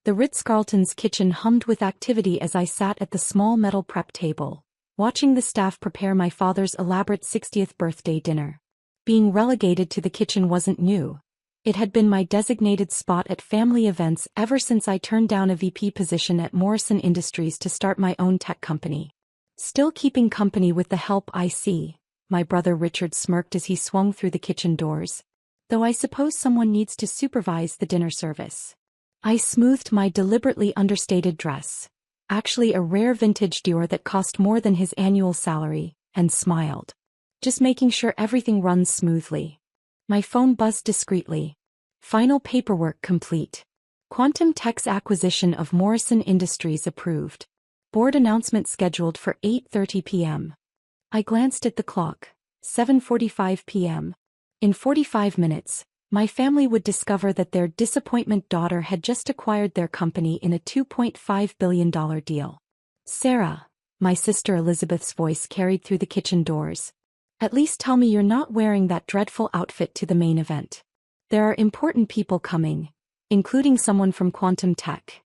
The Ritz-Carlton's kitchen hummed with activity as I sat at the small metal prep table, watching the staff prepare my father's elaborate 60th birthday dinner. Being relegated to the kitchen wasn't new. It had been my designated spot at family events ever since I turned down a VP position at Morrison Industries to start my own tech company. Still keeping company with the help I see, my brother Richard smirked as he swung through the kitchen doors. Though I suppose someone needs to supervise the dinner service. I smoothed my deliberately understated dress, actually a rare vintage Dior that cost more than his annual salary, and smiled. Just making sure everything runs smoothly. My phone buzzed discreetly. Final paperwork complete. Quantum Tech's acquisition of Morrison Industries approved. Board announcement scheduled for 8:30 p.m. I glanced at the clock. 7:45 p.m. In 45 minutes, my family would discover that their disappointment daughter had just acquired their company in a $2.5 billion deal. Sarah, my sister Elizabeth's voice carried through the kitchen doors. At least tell me you're not wearing that dreadful outfit to the main event. There are important people coming, including someone from Quantum Tech.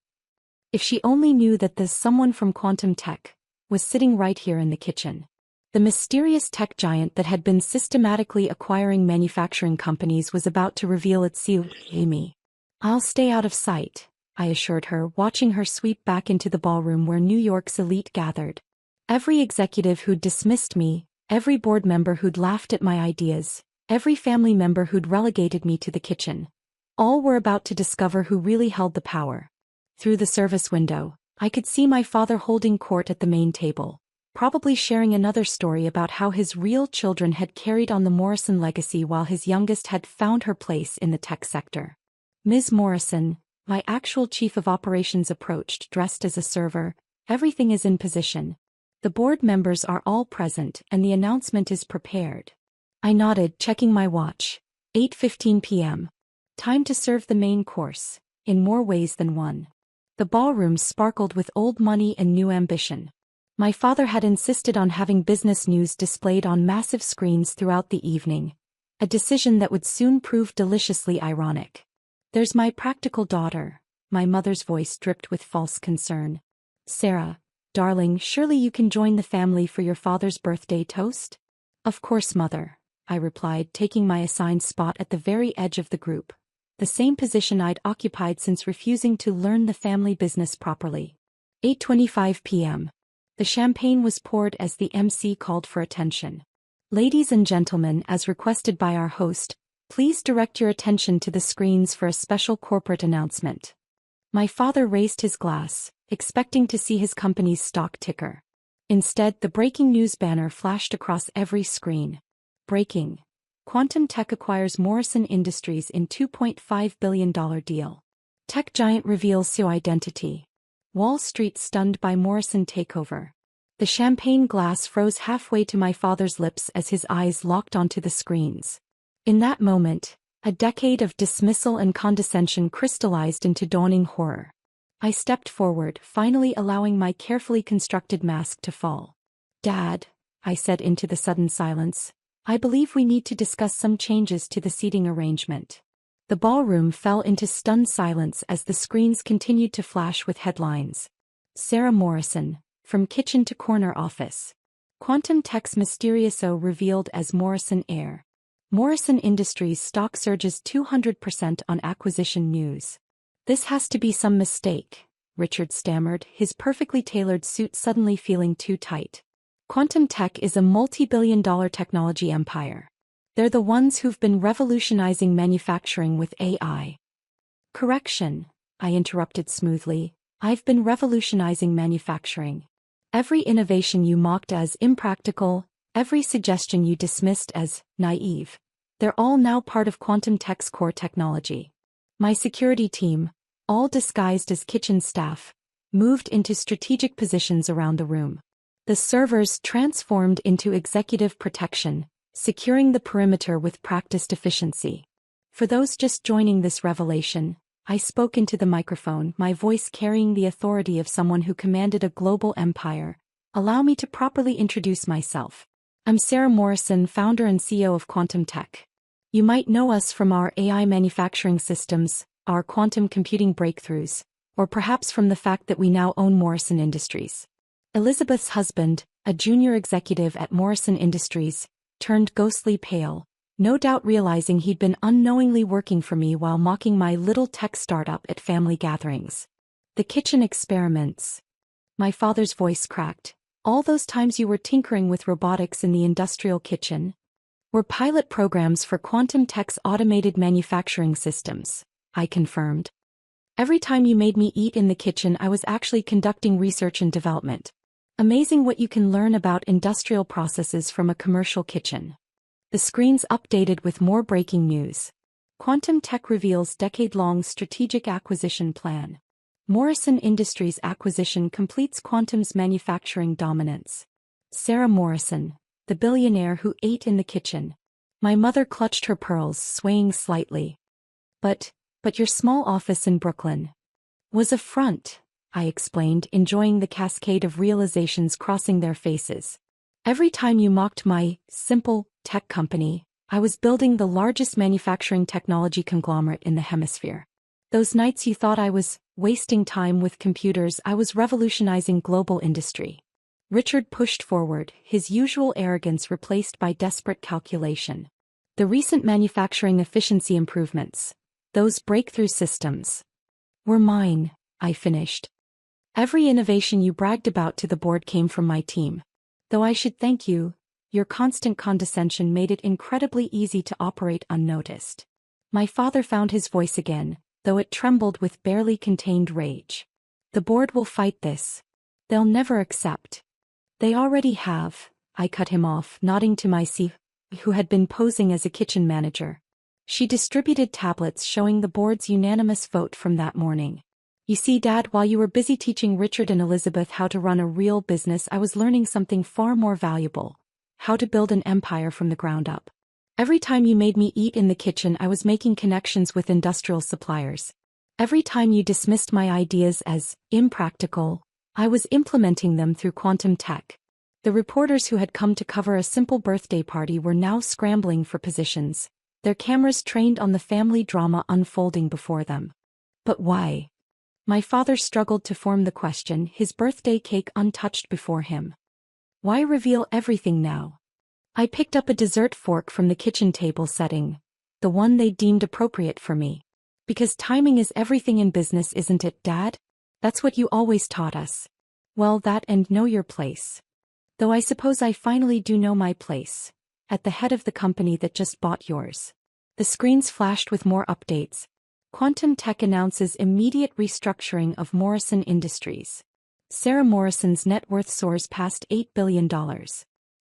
If she only knew that this someone from Quantum Tech was sitting right here in the kitchen. The mysterious tech giant that had been systematically acquiring manufacturing companies was about to reveal its CEO. Amy. I'll stay out of sight, I assured her, watching her sweep back into the ballroom where New York's elite gathered. Every executive who'd dismissed me, every board member who'd laughed at my ideas, every family member who'd relegated me to the kitchen. All were about to discover who really held the power. Through the service window, I could see my father holding court at the main table, probably sharing another story about how his real children had carried on the Morrison legacy while his youngest had found her place in the tech sector. Ms. Morrison, my actual chief of operations approached dressed as a server. Everything is in position. The board members are all present and the announcement is prepared. I nodded, checking my watch. 8:15 p.m. Time to serve the main course, in more ways than one. The ballroom sparkled with old money and new ambition. My father had insisted on having business news displayed on massive screens throughout the evening, a decision that would soon prove deliciously ironic. There's my practical daughter, my mother's voice dripped with false concern. Sarah, darling, surely you can join the family for your father's birthday toast? Of course, mother, I replied, taking my assigned spot at the very edge of the group, the same position I'd occupied since refusing to learn the family business properly. 8:25 p.m. The champagne was poured as the MC called for attention. Ladies and gentlemen, as requested by our host, please direct your attention to the screens for a special corporate announcement. My father raised his glass, expecting to see his company's stock ticker. Instead, the breaking news banner flashed across every screen. Breaking. Quantum Tech acquires Morrison Industries in $2.5 billion deal. Tech giant reveals CEO identity. Wall Street stunned by Morrison takeover. The champagne glass froze halfway to my father's lips as his eyes locked onto the screens. In that moment, a decade of dismissal and condescension crystallized into dawning horror. I stepped forward, finally allowing my carefully constructed mask to fall. Dad, I said into the sudden silence, I believe we need to discuss some changes to the seating arrangement. The ballroom fell into stunned silence as the screens continued to flash with headlines. Sarah Morrison, from kitchen to corner office. Quantum Tech's mysterious O revealed as Morrison Air. Morrison Industries stock surges 200% on acquisition news. This has to be some mistake, Richard stammered, his perfectly tailored suit suddenly feeling too tight. Quantum Tech is a multi-billion-dollar technology empire. They're the ones who've been revolutionizing manufacturing with AI. Correction, I interrupted smoothly, I've been revolutionizing manufacturing. Every innovation you mocked as impractical, every suggestion you dismissed as naive, they're all now part of Quantum Tech's core technology. My security team, all disguised as kitchen staff, moved into strategic positions around the room. The servers transformed into executive protection, securing the perimeter with practiced efficiency. For those just joining this revelation, I spoke into the microphone, my voice carrying the authority of someone who commanded a global empire. Allow me to properly introduce myself. I'm Sarah Morrison, founder and CEO of Quantum Tech. You might know us from our AI manufacturing systems, our quantum computing breakthroughs, Or perhaps from the fact that we now own Morrison Industries. Elizabeth's husband, a junior executive at Morrison Industries, turned ghostly pale, no doubt realizing he'd been unknowingly working for me while mocking my little tech startup at family gatherings. The kitchen experiments. My father's voice cracked. All those times you were tinkering with robotics in the industrial kitchen were pilot programs for Quantum Tech's automated manufacturing systems, I confirmed. Every time you made me eat in the kitchen, I was actually conducting research and development. Amazing what you can learn about industrial processes from a commercial kitchen. The screens updated with more breaking news. Quantum Tech reveals decade-long strategic acquisition plan. Morrison Industries acquisition completes Quantum's manufacturing dominance. Sarah Morrison, the billionaire who ate in the kitchen. My mother clutched her pearls, swaying slightly. But your small office in Brooklyn was a front, I explained, enjoying the cascade of realizations crossing their faces. Every time you mocked my simple tech company, I was building the largest manufacturing technology conglomerate in the hemisphere. Those nights you thought I was wasting time with computers, I was revolutionizing global industry. Richard pushed forward, his usual arrogance replaced by desperate calculation. The recent manufacturing efficiency improvements, those breakthrough systems, were mine, I finished. Every innovation you bragged about to the board came from my team. Though I should thank you, your constant condescension made it incredibly easy to operate unnoticed. My father found his voice again, though it trembled with barely contained rage. The board will fight this. They'll never accept. They already have, I cut him off, nodding to my CFO, who had been posing as a kitchen manager. She distributed tablets showing the board's unanimous vote from that morning. You see, Dad, while you were busy teaching Richard and Elizabeth how to run a real business, I was learning something far more valuable: how to build an empire from the ground up. Every time you made me eat in the kitchen, I was making connections with industrial suppliers. Every time you dismissed my ideas as impractical, I was implementing them through Quantum Tech. The reporters who had come to cover a simple birthday party were now scrambling for positions, their cameras trained on the family drama unfolding before them. But why? My father struggled to form the question, his birthday cake untouched before him. Why reveal everything now? I picked up a dessert fork from the kitchen table setting, the one they deemed appropriate for me. Because timing is everything in business, isn't it, Dad? That's what you always taught us. Well, that and know your place. Though I suppose I finally do know my place, at the head of the company that just bought yours. The screens flashed with more updates. Quantum Tech announces immediate restructuring of Morrison Industries. Sarah Morrison's net worth soars past $8 billion.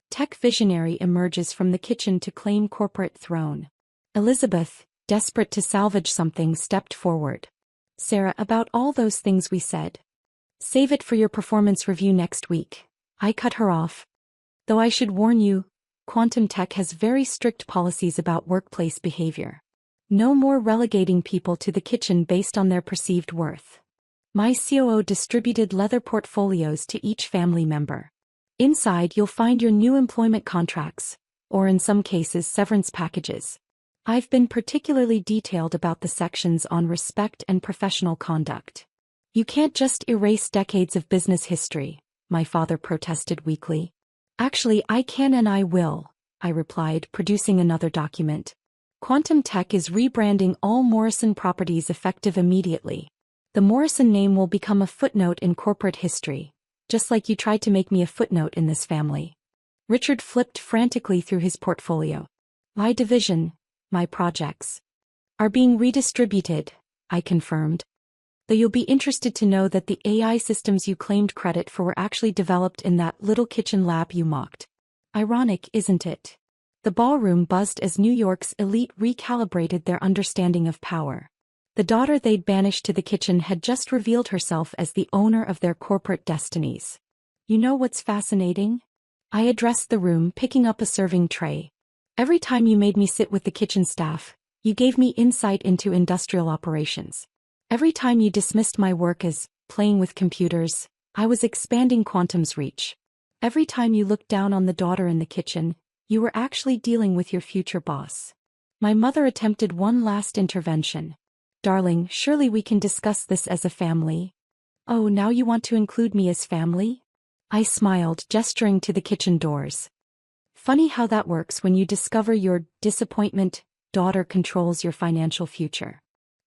Tech visionary emerges from the kitchen to claim corporate throne. Elizabeth, desperate to salvage something, stepped forward. Sarah, about all those things we said. Save it for your performance review next week. I cut her off. Though I should warn you, Quantum Tech has very strict policies about workplace behavior. No more relegating people to the kitchen based on their perceived worth. My COO distributed leather portfolios to each family member. Inside you'll find your new employment contracts, or in some cases severance packages. I've been particularly detailed about the sections on respect and professional conduct. You can't just erase decades of business history, my father protested weakly. Actually, I can and I will, I replied, producing another document. Quantum Tech is rebranding all Morrison properties effective immediately. The Morrison name will become a footnote in corporate history, just like you tried to make me a footnote in this family. Richard flipped frantically through his portfolio. My division, my projects, are being redistributed, I confirmed. Though you'll be interested to know that the AI systems you claimed credit for were actually developed in that little kitchen lab you mocked. Ironic, isn't it? The ballroom buzzed as New York's elite recalibrated their understanding of power. The daughter they'd banished to the kitchen had just revealed herself as the owner of their corporate destinies. You know what's fascinating? I addressed the room, picking up a serving tray. Every time you made me sit with the kitchen staff, you gave me insight into industrial operations. Every time you dismissed my work as playing with computers, I was expanding Quantum's reach. Every time you looked down on the daughter in the kitchen, you were actually dealing with your future boss. My mother attempted one last intervention. Darling, surely we can discuss this as a family. Oh, now you want to include me as family? I smiled, gesturing to the kitchen doors. Funny how that works when you discover your disappointment daughter controls your financial future.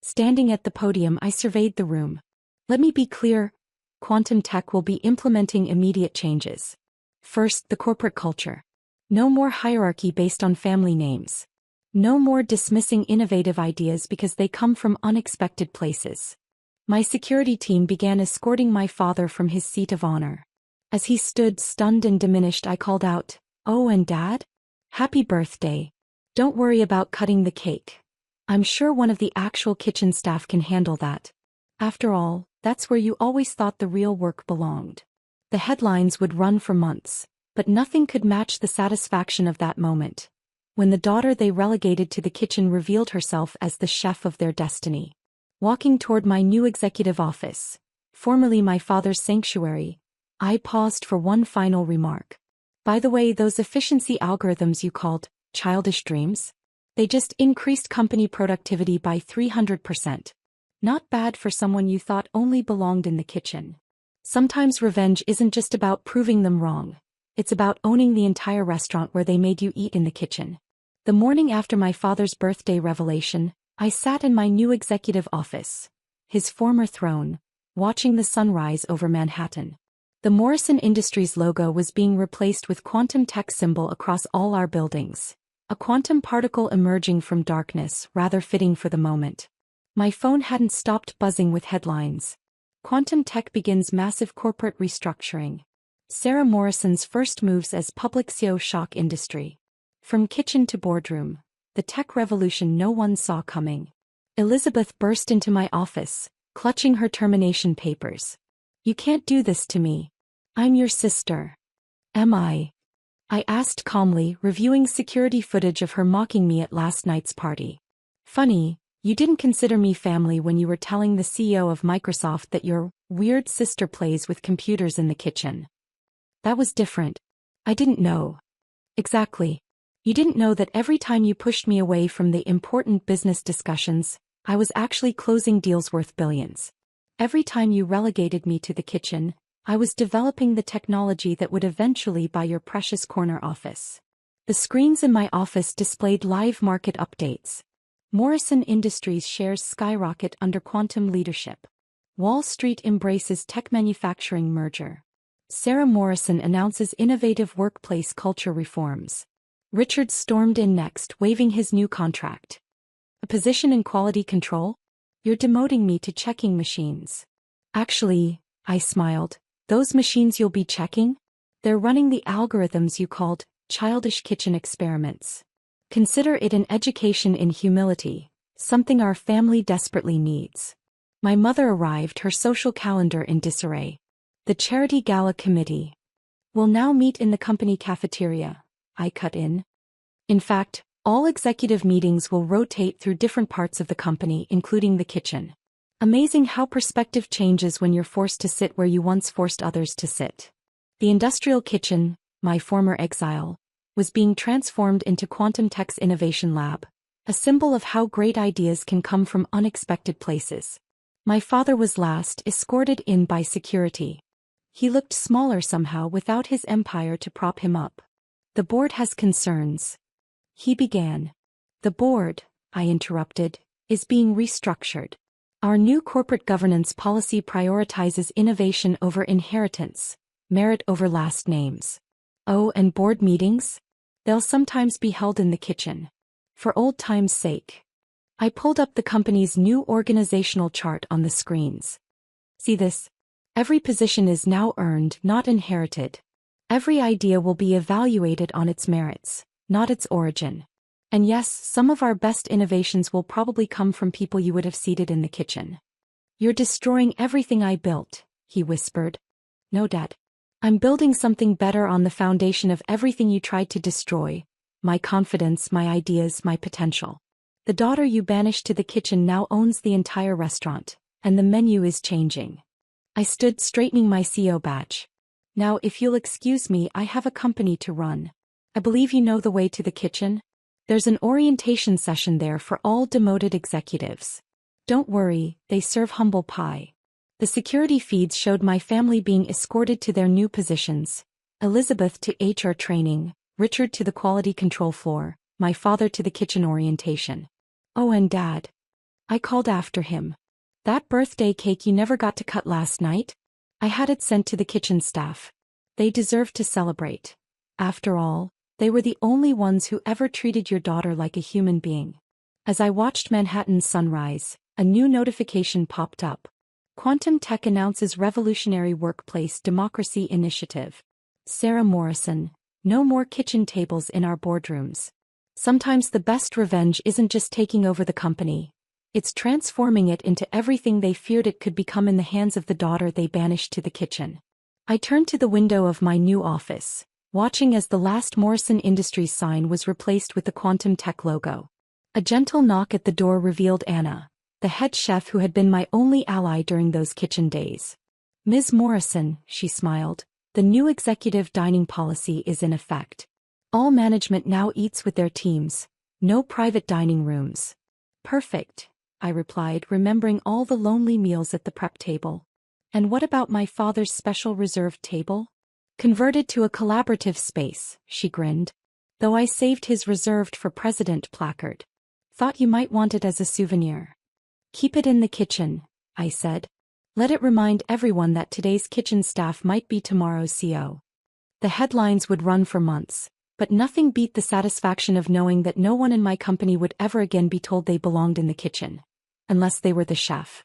Standing at the podium, I surveyed the room. Let me be clear, Quantum Tech will be implementing immediate changes. First, the corporate culture. No more hierarchy based on family names. No more dismissing innovative ideas because they come from unexpected places. My security team began escorting my father from his seat of honor. As he stood stunned and diminished, I called out, "Oh, and Dad? Happy birthday. Don't worry about cutting the cake. I'm sure one of the actual kitchen staff can handle that. After all, that's where you always thought the real work belonged." The headlines would run for months, but nothing could match the satisfaction of that moment, when the daughter they relegated to the kitchen revealed herself as the chef of their destiny. Walking toward my new executive office, formerly my father's sanctuary, I paused for one final remark. By the way, those efficiency algorithms you called childish dreams? They just increased company productivity by 300%. Not bad for someone you thought only belonged in the kitchen. Sometimes revenge isn't just about proving them wrong. It's about owning the entire restaurant where they made you eat in the kitchen. The morning after my father's birthday revelation, I sat in my new executive office, his former throne, watching the sun rise over Manhattan. The Morrison Industries logo was being replaced with Quantum Tech symbol across all our buildings, a quantum particle emerging from darkness, rather fitting for the moment. My phone hadn't stopped buzzing with headlines. Quantum Tech begins massive corporate restructuring. Sarah Morrison's first moves as public CEO shock industry. From kitchen to boardroom, the tech revolution no one saw coming. Elizabeth burst into my office, clutching her termination papers. "You can't do this to me. I'm your sister." "Am I?" I asked calmly, reviewing security footage of her mocking me at last night's party. "Funny, you didn't consider me family when you were telling the CEO of Microsoft that your weird sister plays with computers in the kitchen. That was different. I didn't know." "Exactly. You didn't know that every time you pushed me away from the important business discussions, I was actually closing deals worth billions. Every time you relegated me to the kitchen, I was developing the technology that would eventually buy your precious corner office." The screens in my office displayed live market updates. Morrison Industries shares skyrocket under quantum leadership. Wall Street embraces tech manufacturing merger. Sarah Morrison announces innovative workplace culture reforms. Richard stormed in next, waving his new contract. "A position in quality control? You're demoting me to checking machines." "Actually," I smiled, "those machines you'll be checking? They're running the algorithms you called childish kitchen experiments. Consider it an education in humility, something our family desperately needs." My mother arrived, her social calendar in disarray. "The charity gala committee will now meet in the company cafeteria," I cut in. "In fact, all executive meetings will rotate through different parts of the company, including the kitchen." Amazing how perspective changes when you're forced to sit where you once forced others to sit. The industrial kitchen, my former exile, was being transformed into Quantum Tech's innovation lab, a symbol of how great ideas can come from unexpected places. My father was last, escorted in by security. He looked smaller somehow without his empire to prop him up. "The board has concerns," he began. "The board," I interrupted, "is being restructured. Our new corporate governance policy prioritizes innovation over inheritance, merit over last names. Oh, and board meetings? They'll sometimes be held in the kitchen. For old time's sake." I pulled up the company's new organizational chart on the screens. "See this? Every position is now earned, not inherited. Every idea will be evaluated on its merits, not its origin. And yes, some of our best innovations will probably come from people you would have seated in the kitchen." "You're destroying everything I built," he whispered. "No, Dad. I'm building something better on the foundation of everything you tried to destroy. My confidence, my ideas, my potential. The daughter you banished to the kitchen now owns the entire restaurant, and the menu is changing." I stood straightening my CEO badge. "Now, if you'll excuse me, I have a company to run. I believe you know the way to the kitchen? There's an orientation session there for all demoted executives." Don't worry, they serve humble pie. The security feeds showed my family being escorted to their new positions. Elizabeth to HR training, Richard to the quality control floor, my father to the kitchen orientation. Oh, and Dad. I called after him. That birthday cake you never got to cut last night? I had it sent to the kitchen staff. They deserved to celebrate. After all, they were the only ones who ever treated your daughter like a human being. As I watched Manhattan's sunrise, a new notification popped up. Quantum Tech announces revolutionary workplace democracy initiative. Sarah Morrison, no more kitchen tables in our boardrooms. Sometimes the best revenge isn't just taking over the company. It's transforming it into everything they feared it could become in the hands of the daughter they banished to the kitchen. I turned to the window of my new office, watching as the last Morrison Industries sign was replaced with the Quantum Tech logo. A gentle knock at the door revealed Anna, the head chef who had been my only ally during those kitchen days. Ms. Morrison, she smiled, the new executive dining policy is in effect. All management now eats with their teams, no private dining rooms. Perfect, I replied, remembering all the lonely meals at the prep table. And what about my father's special reserved table? Converted to a collaborative space, she grinned. Though I saved his reserved for president placard. Thought you might want it as a souvenir. Keep it in the kitchen, I said. Let it remind everyone that today's kitchen staff might be tomorrow's CEO. The headlines would run for months, but nothing beat the satisfaction of knowing that no one in my company would ever again be told they belonged in the kitchen. Unless they were the chef.